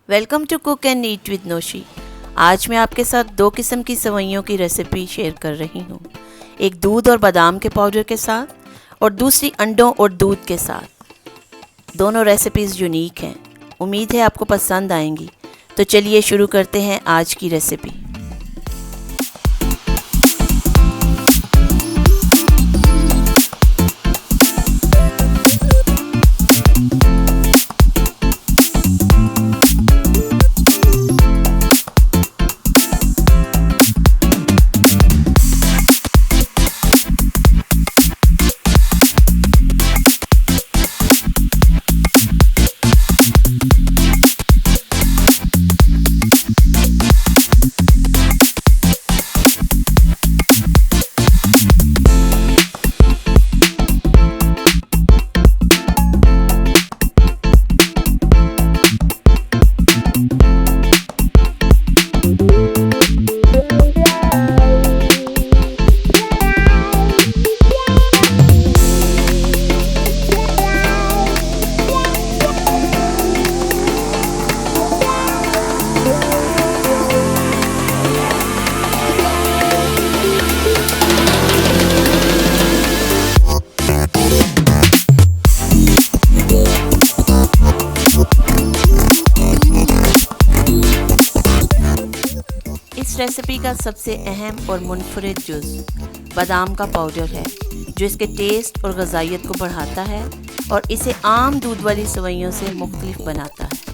Welcome to cook and eat with Noshi. आज मैं आपके साथ दो किस्म की सवैयों की रेसिपी शेयर कर रही हूँ। एक दूध और बादाम के पाउडर के साथ और दूसरी अंडों और दूध के साथ। दोनों रेसिपीज़ यूनिक हैं। उम्मीद है आपको पसंद आएंगी। तो चलिए शुरू करते हैं आज की रेसिपी। इस रेसिपी का सबसे अहम और मुनफरिद जुज़ बादाम का पाउडर है, जो इसके टेस्ट और ग़िज़ाइयत को बढ़ाता है और इसे आम दूध वाली सवैयों से मुख्तलिफ बनाता है।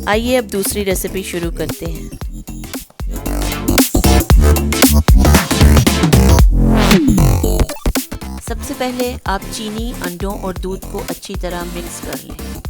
आइए अब दूसरी रेसिपी शुरू करते हैं। सबसे पहले आप चीनी, अंडों और दूध को अच्छी तरह मिक्स कर लें।